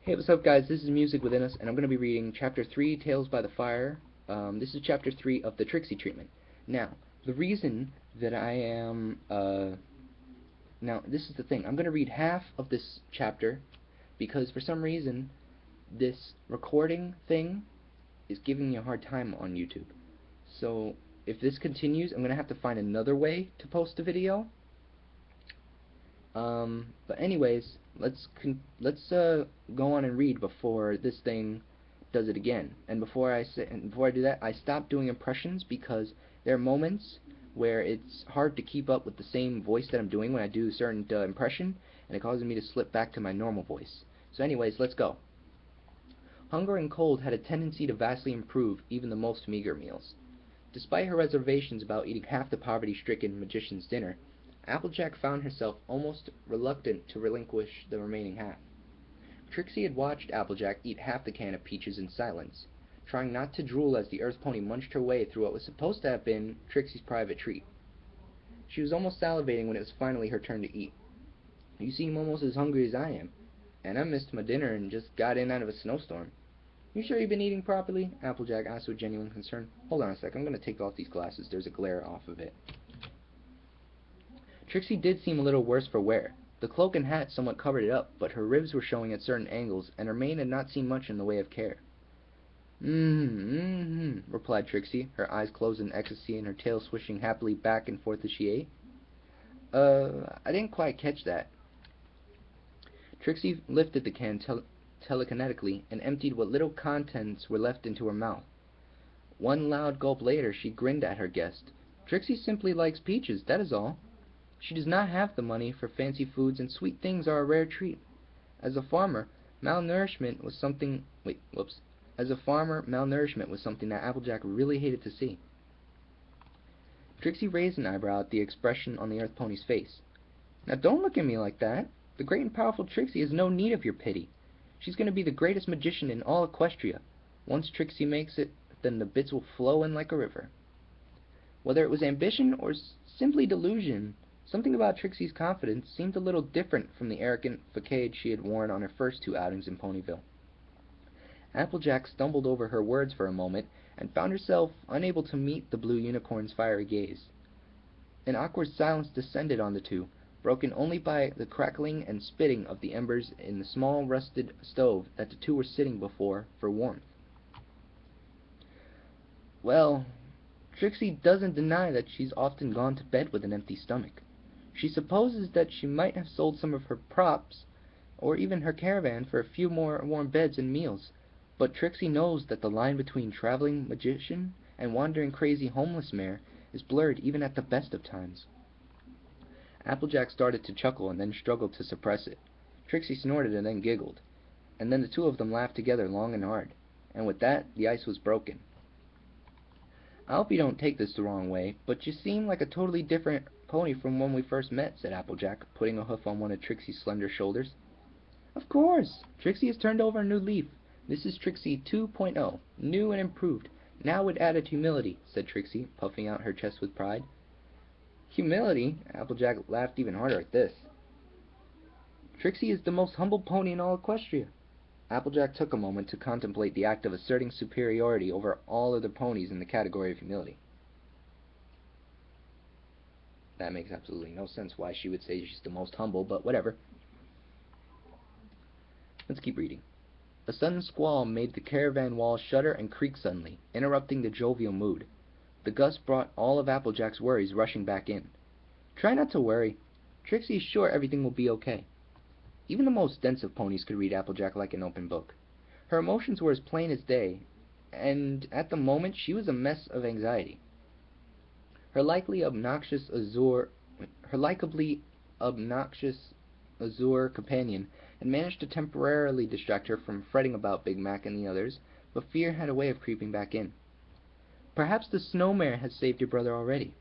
Hey, what's up, guys? This is Music Within Us, and I'm going to be reading Chapter 3, Tales by the Fire. This is Chapter 3 of the Trixie Treatment. Now, the reason that I am, now, this is the thing. I'm going to read half of this chapter, because for some reason, this recording thing is giving me a hard time on YouTube. So, if this continues, I'm going to have to find another way to post a video. But anyways, let's go on and read before this thing does it again. And before I do that, I stopped doing impressions because there are moments where it's hard to keep up with the same voice that I'm doing when I do a certain impression, and it causes me to slip back to my normal voice. So anyways, let's go. Hunger and cold had a tendency to vastly improve even the most meager meals. Despite her reservations about eating half the poverty-stricken magician's dinner, Applejack found herself almost reluctant to relinquish the remaining half. Trixie had watched Applejack eat half the can of peaches in silence, trying not to drool as the Earth Pony munched her way through what was supposed to have been Trixie's private treat. She was almost salivating when it was finally her turn to eat. "You seem almost as hungry as I am, and I missed my dinner and just got in out of a snowstorm. You sure you've been eating properly?" Applejack asked with genuine concern. "Hold on a sec, I'm going to take off these glasses. There's a glare off of it." Trixie did seem a little worse for wear. The cloak and hat somewhat covered it up, but her ribs were showing at certain angles, and her mane had not seen much in the way of care. Replied Trixie, her eyes closed in ecstasy and her tail swishing happily back and forth as she ate. I didn't quite catch that." Trixie lifted the can telekinetically and emptied what little contents were left into her mouth. One loud gulp later, she grinned at her guest. "Trixie simply likes peaches, that is all. She does not have the money for fancy foods, and sweet things are a rare treat. As a farmer, malnourishment was something that Applejack really hated to see." Trixie raised an eyebrow at the expression on the Earth Pony's face. "Now don't look at me like that. The great and powerful Trixie has no need of your pity. She's going to be the greatest magician in all Equestria. Once Trixie makes it, then the bits will flow in like a river." Whether it was ambition or simply delusion, something about Trixie's confidence seemed a little different from the arrogant facade she had worn on her first two outings in Ponyville. Applejack stumbled over her words for a moment, and found herself unable to meet the blue unicorn's fiery gaze. An awkward silence descended on the two, broken only by the crackling and spitting of the embers in the small rusted stove that the two were sitting before for warmth. "Well, Trixie doesn't deny that she's often gone to bed with an empty stomach. She supposes that she might have sold some of her props, or even her caravan, for a few more warm beds and meals, but Trixie knows that the line between traveling magician and wandering crazy homeless mare is blurred even at the best of times." Applejack started to chuckle and then struggled to suppress it. Trixie snorted and then giggled, and then the two of them laughed together long and hard, and with that the ice was broken. "I hope you don't take this the wrong way, but you seem like a totally different pony from when we first met," said Applejack, putting a hoof on one of Trixie's slender shoulders. "Of course! Trixie has turned over a new leaf. This is Trixie 2.0, new and improved, now with added humility," said Trixie, puffing out her chest with pride. "Humility?" Applejack laughed even harder at this. "Trixie is the most humble pony in all Equestria." Applejack took a moment to contemplate the act of asserting superiority over all other ponies in the category of humility. That makes absolutely no sense why she would say she's the most humble, but whatever. Let's keep reading. A sudden squall made the caravan walls shudder and creak suddenly, interrupting the jovial mood. The gust brought all of Applejack's worries rushing back in. "Try not to worry. Trixie is sure everything will be okay." Even the most dense of ponies could read Applejack like an open book. Her emotions were as plain as day, and at the moment she was a mess of anxiety. Her likably obnoxious azure companion had managed to temporarily distract her from fretting about Big Mac and the others, but fear had a way of creeping back in. "Perhaps the snow mare has saved your brother already."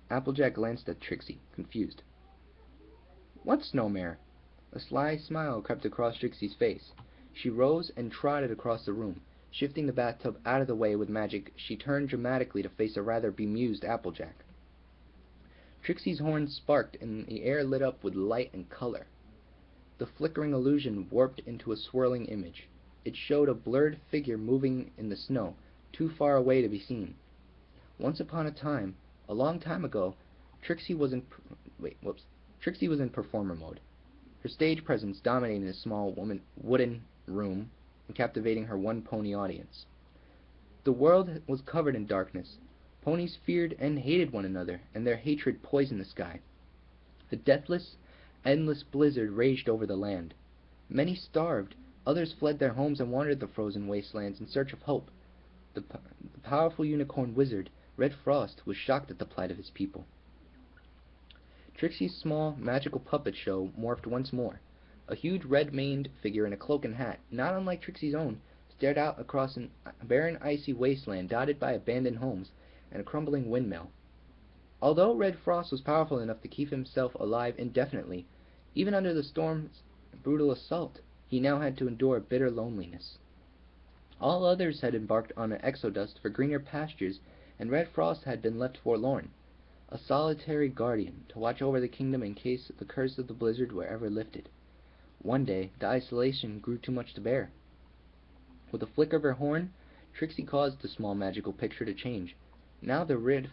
Applejack glanced at Trixie, confused. "What snow mare?" A sly smile crept across Trixie's face. She rose and trotted across the room. Shifting the bathtub out of the way with magic, she turned dramatically to face a rather bemused Applejack. Trixie's horns sparked and the air lit up with light and color. The flickering illusion warped into a swirling image. It showed a blurred figure moving in the snow, too far away to be seen. Once upon a time, a long time ago, Trixie was in Trixie was in performer mode. Her stage presence dominating the small wooden room and captivating her one-pony audience. The world was covered in darkness. Ponies feared and hated one another, and their hatred poisoned the sky. The deathless, endless blizzard raged over the land. Many starved, others fled their homes and wandered the frozen wastelands in search of hope. The powerful unicorn wizard, Red Frost, was shocked at the plight of his people. Trixie's small, magical puppet show morphed once more. A huge red-maned figure in a cloak and hat, not unlike Trixie's own, stared out across a barren, icy wasteland dotted by abandoned homes and a crumbling windmill. Although Red Frost was powerful enough to keep himself alive indefinitely, even under the storm's brutal assault, he now had to endure bitter loneliness. All others had embarked on an exodus for greener pastures, and Red Frost had been left forlorn, a solitary guardian, to watch over the kingdom in case the curse of the blizzard were ever lifted. One day, the isolation grew too much to bear. With a flick of her horn, Trixie caused the small magical picture to change. Now the red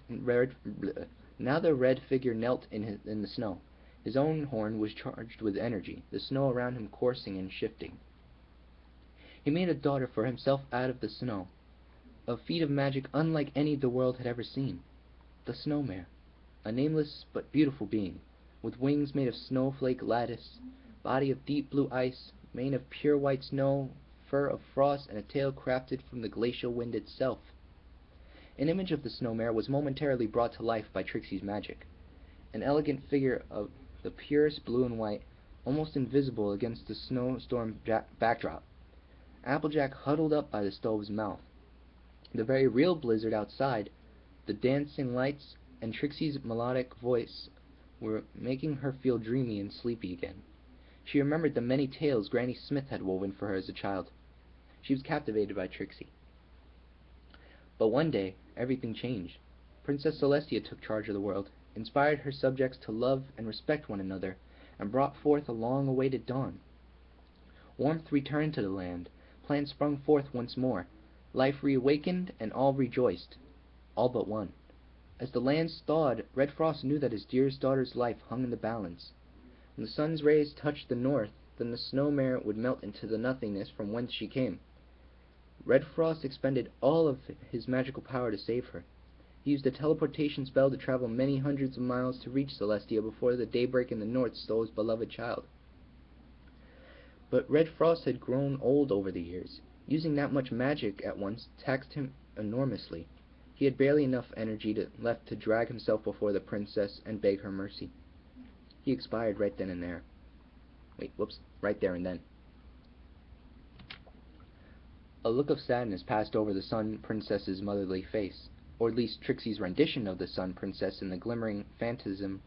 figure knelt in the snow. His own horn was charged with energy, the snow around him coursing and shifting. He made a daughter for himself out of the snow, a feat of magic unlike any the world had ever seen. The Snow Mare, a nameless but beautiful being, with wings made of snowflake lattice, body of deep blue ice, mane of pure white snow, fur of frost, and a tail crafted from the glacial wind itself. An image of the Snow Mare was momentarily brought to life by Trixie's magic, an elegant figure of the purest blue and white, almost invisible against the snowstorm backdrop. Applejack huddled up by the stove's mouth. The very real blizzard outside, the dancing lights, and Trixie's melodic voice were making her feel dreamy and sleepy again. She remembered the many tales Granny Smith had woven for her as a child. She was captivated by Trixie. But one day, everything changed. Princess Celestia took charge of the world, inspired her subjects to love and respect one another, and brought forth a long-awaited dawn. Warmth returned to the land, plants sprung forth once more, life reawakened, and all rejoiced. All but one. As the land thawed, Red Frost knew that his dearest daughter's life hung in the balance. When the sun's rays touched the north, then the Snow Mare would melt into the nothingness from whence she came. Red Frost expended all of his magical power to save her. He used a teleportation spell to travel many hundreds of miles to reach Celestia before the daybreak in the north stole his beloved child. But Red Frost had grown old over the years. Using that much magic at once taxed him enormously. He had barely enough energy left to drag himself before the princess and beg her mercy. He expired right then and there. Right there and then. A look of sadness passed over the Sun Princess's motherly face, or at least Trixie's rendition of the Sun Princess in the glimmering phantasm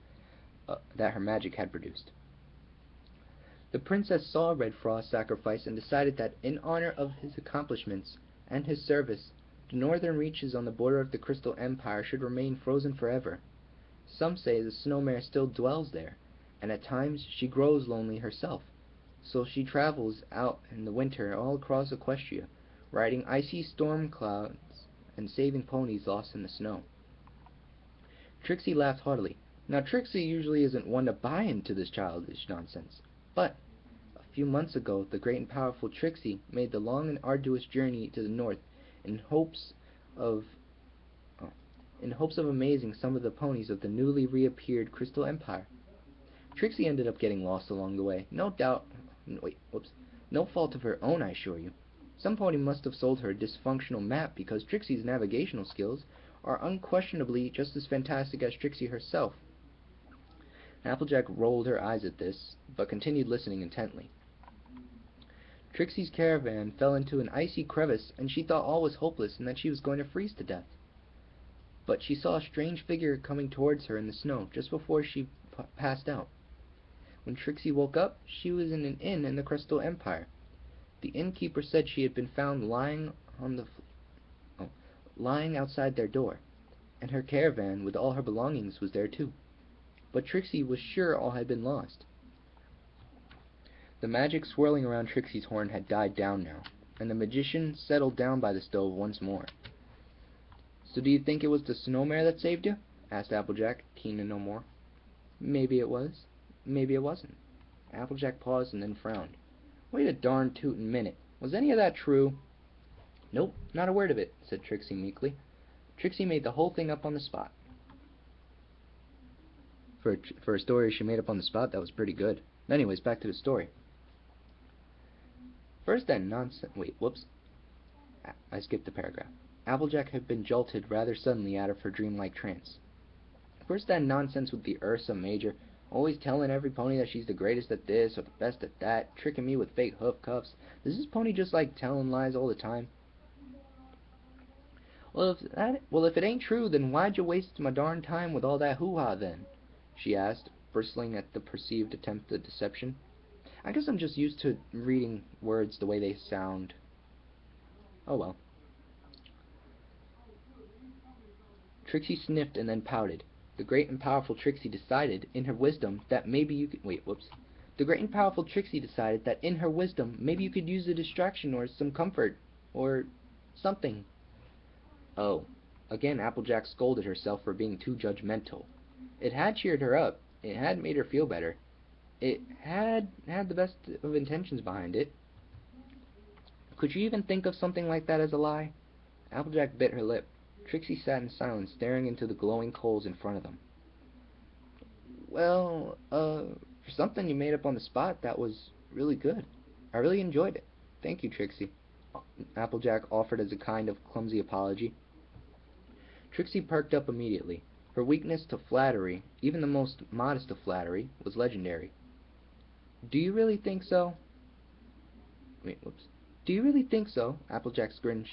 that her magic had produced. The princess saw Red Frost's sacrifice and decided that in honor of his accomplishments and his service, the northern reaches on the border of the Crystal Empire should remain frozen forever. Some say the Snow Mare still dwells there, and at times she grows lonely herself, so she travels out in the winter all across Equestria, riding icy storm clouds and saving ponies lost in the snow. Trixie laughed heartily. Now Trixie usually isn't one to buy into this childish nonsense, but a few months ago the great and powerful Trixie made the long and arduous journey to the north in hopes of amazing some of the ponies of the newly reappeared Crystal Empire. Trixie ended up getting lost along the way. No fault of her own, I assure you. Some pony must have sold her a dysfunctional map, because Trixie's navigational skills are unquestionably just as fantastic as Trixie herself. Applejack rolled her eyes at this, but continued listening intently. Trixie's caravan fell into an icy crevice, and she thought all was hopeless and that she was going to freeze to death. But she saw a strange figure coming towards her in the snow just before she passed out. When Trixie woke up, she was in an inn in the Crystal Empire. The innkeeper said she had been found lying outside their door, and her caravan with all her belongings was there too. But Trixie was sure all had been lost. The magic swirling around Trixie's horn had died down now, and the magician settled down by the stove once more. "So do you think it was the snow mare that saved you?" asked Applejack, keen to know more. "Maybe it was. Maybe it wasn't." Applejack paused and then frowned. "Wait a darn tootin' minute. Was any of that true?" "Nope, not a word of it," said Trixie meekly. "Trixie made the whole thing up on the spot." For a story she made up on the spot, that was pretty good. Anyways, back to the story. First that nonsense... Wait, whoops. I skipped a paragraph. Applejack had been jolted rather suddenly out of her dreamlike trance. First that nonsense with the Ursa Major, always telling every pony that she's the greatest at this or the best at that, tricking me with fake hoof cuffs. Does this pony just like telling lies all the time? Well, if it ain't true, then why'd you waste my darn time with all that hoo-ha then?" she asked, bristling at the perceived attempt at deception. I guess I'm just used to reading words the way they sound. Oh well. Trixie sniffed and then pouted. The great and powerful Trixie decided, in her wisdom, that maybe you could... Wait, whoops. The great and powerful Trixie decided that, in her wisdom, maybe you could use a distraction or some comfort. Or... something. Oh. Again Applejack scolded herself for being too judgmental. It had cheered her up. It had made her feel better. It had the best of intentions behind it. Could you even think of something like that as a lie? Applejack bit her lip. Trixie sat in silence, staring into the glowing coals in front of them. "Well, for something you made up on the spot, that was really good. I really enjoyed it. Thank you, Trixie," Applejack offered as a kind of clumsy apology. Trixie perked up immediately. Her weakness to flattery, even the most modest of flattery, was legendary. "Do you really think so?" Wait, whoops. "Do you really think so?" Applejack's grin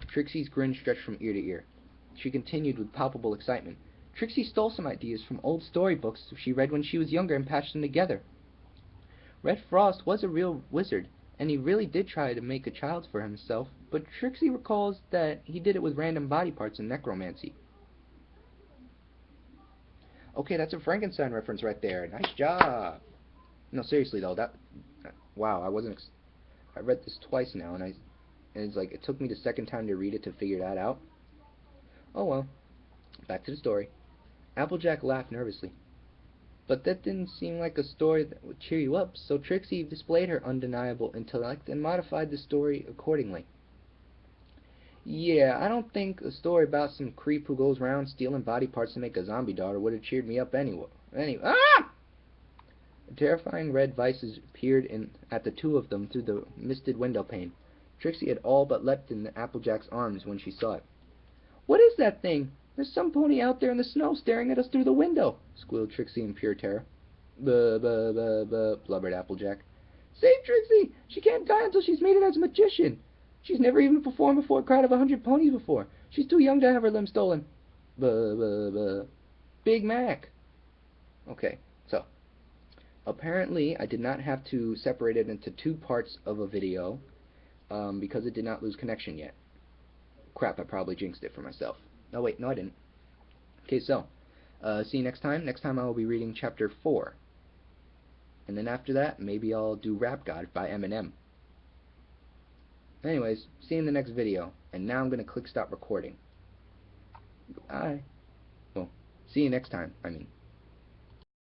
Trixie's grin stretched from ear to ear. She continued with palpable excitement. "Trixie stole some ideas from old storybooks she read when she was younger and patched them together. Red Frost was a real wizard, and he really did try to make a child for himself, but Trixie recalls that he did it with random body parts and necromancy." Okay, that's a Frankenstein reference right there. Nice job. No, seriously though, wow, I read this twice now, and it's like it took me the second time to read it to figure that out. Oh well, back to the story. Applejack laughed nervously. But that didn't seem like a story that would cheer you up, so Trixie displayed her undeniable intellect and modified the story accordingly. "Yeah, I don't think a story about some creep who goes around stealing body parts to make a zombie daughter would have cheered me up anyway. Ah! Terrifying red vices peered in at the two of them through the misted window pane. Trixie had all but leapt in Applejack's arms when she saw it. "What is that thing? There's some pony out there in the snow staring at us through the window," squealed Trixie in pure terror. "Buh, buh, buh, buh," blubbered Applejack. "Save Trixie! She can't die until she's made it as a magician. She's never even performed before a crowd of 100 ponies before. She's too young to have her limb stolen." "Buh, buh, buh." "Big Mac." Okay, so apparently I did not have to separate it into two parts of a video because it did not lose connection yet. Crap, I probably jinxed it for myself. No, wait, no I didn't. Okay, so, see you next time. Next time I will be reading Chapter 4. And then after that, maybe I'll do Rap God by Eminem. Anyways, see you in the next video. And now I'm going to click stop recording. Bye. Well, see you next time, I mean.